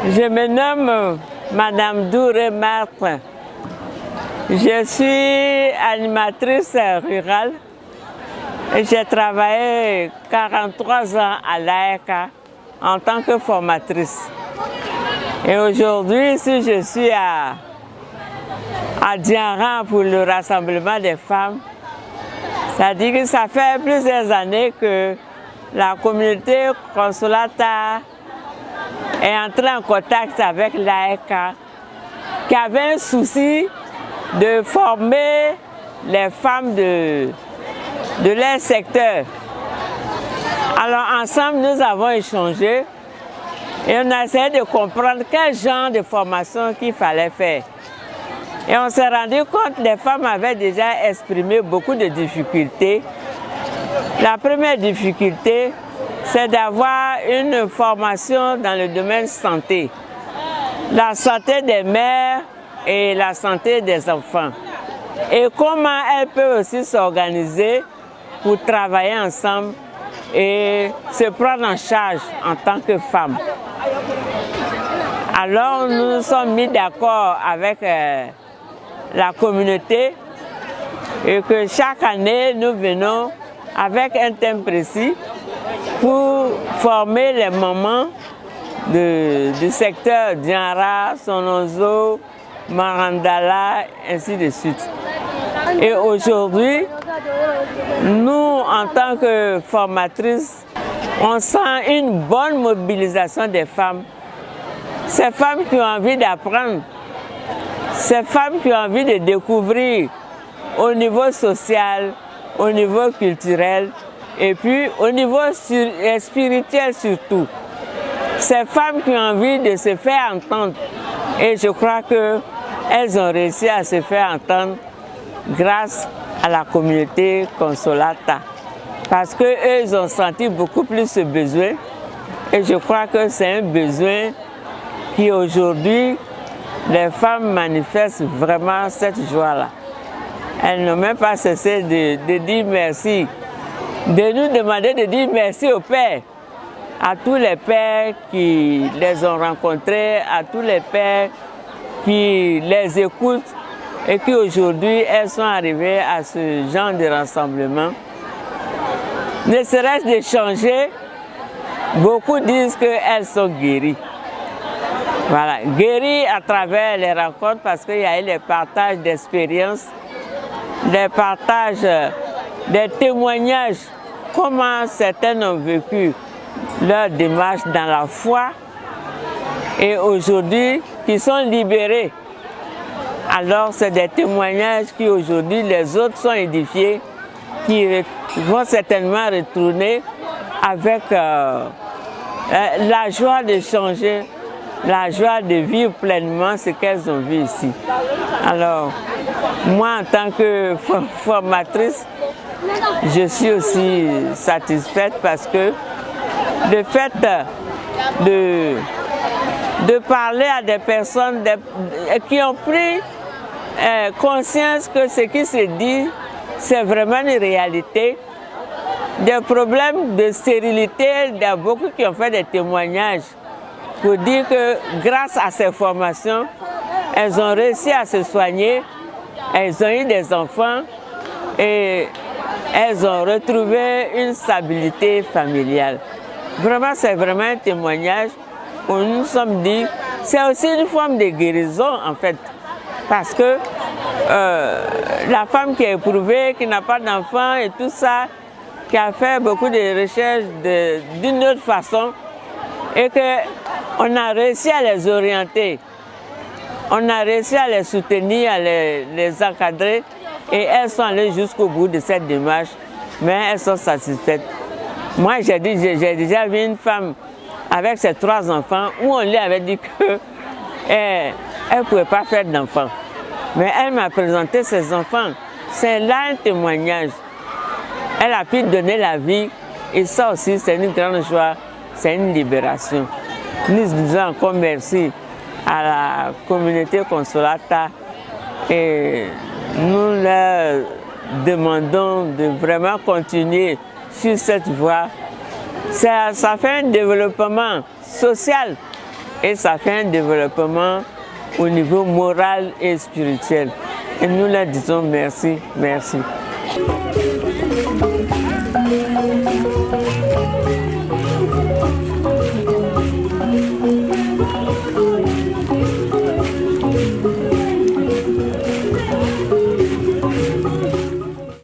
Je me nomme Madame Douré Martin. Je suis animatrice rurale et j'ai travaillé 43 ans à l'AECA en tant que formatrice. Et aujourd'hui, si je suis à Dianran pour le rassemblement des femmes, ça dit que ça fait plusieurs années que la communauté Consolata est entrée en contact avec l'AECA, qui avait un souci de former les femmes de leur secteur. Alors ensemble, nous avons échangé et on a essayé de comprendre quel genre de formation qu'il fallait faire. Et on s'est rendu compte que les femmes avaient déjà exprimé beaucoup de difficultés. La première difficulté, c'est d'avoir une formation dans le domaine santé. La santé des mères et la santé des enfants. Et comment elles peuvent aussi s'organiser pour travailler ensemble et se prendre en charge en tant que femmes. Alors nous nous sommes mis d'accord avec la communauté et que chaque année nous venons avec un thème précis pour former les mamans du secteur Dianra, Sononzo, Marandala, ainsi de suite. Et aujourd'hui, nous, en tant que formatrices, on sent une bonne mobilisation des femmes. Ces femmes qui ont envie d'apprendre, ces femmes qui ont envie de découvrir au niveau social, au niveau culturel et puis au niveau spirituel surtout. Ces femmes qui ont envie de se faire entendre et je crois qu'elles ont réussi à se faire entendre grâce à la communauté Consolata. Parce qu'eux ont senti beaucoup plus ce besoin et je crois que c'est un besoin qui aujourd'hui, les femmes manifestent vraiment cette joie-là. Elles n'ont même pas cessé de dire merci, de nous demander de dire merci aux pères, à tous les pères qui les ont rencontrés, à tous les pères qui les écoutent et qui aujourd'hui, elles sont arrivées à ce genre de rassemblement. Ne serait-ce d'échanger, beaucoup disent qu'elles sont guéries. Voilà, guéries à travers les rencontres parce qu'il y a eu les partages d'expériences, des partages, des témoignages, comment certaines ont vécu leur démarche dans la foi et aujourd'hui qui sont libérés. Alors c'est des témoignages qui aujourd'hui les autres sont édifiés, qui vont certainement retourner avec la joie de changer, la joie de vivre pleinement ce qu'elles ont vu ici. Alors, moi en tant que formatrice, je suis aussi satisfaite parce que le fait de parler à des personnes qui ont pris conscience que ce qui se dit, c'est vraiment une réalité. Des problèmes de stérilité, il y a beaucoup qui ont fait des témoignages pour dire que grâce à ces formations, elles ont réussi à se soigner, elles ont eu des enfants et elles ont retrouvé une stabilité familiale. Vraiment, c'est vraiment un témoignage où nous nous sommes dit, c'est aussi une forme de guérison en fait. Parce que la femme qui est éprouvée, qui n'a pas d'enfant et tout ça, qui a fait beaucoup de recherches d'une autre façon et qu'on a réussi à les orienter, on a réussi à les soutenir, à les encadrer et elles sont allées jusqu'au bout de cette démarche, mais elles sont satisfaites. Moi, j'ai déjà vu une femme avec ses 3 enfants où on lui avait dit qu'elle ne pouvait pas faire d'enfants. Mais elle m'a présenté ses enfants. C'est là un témoignage. Elle a pu donner la vie et ça aussi, c'est une grande joie, c'est une libération. Nous disons encore merci à la communauté Consolata et nous leur demandons de vraiment continuer sur cette voie. Ça fait un développement social et ça fait un développement au niveau moral et spirituel. Et nous leur disons merci, merci.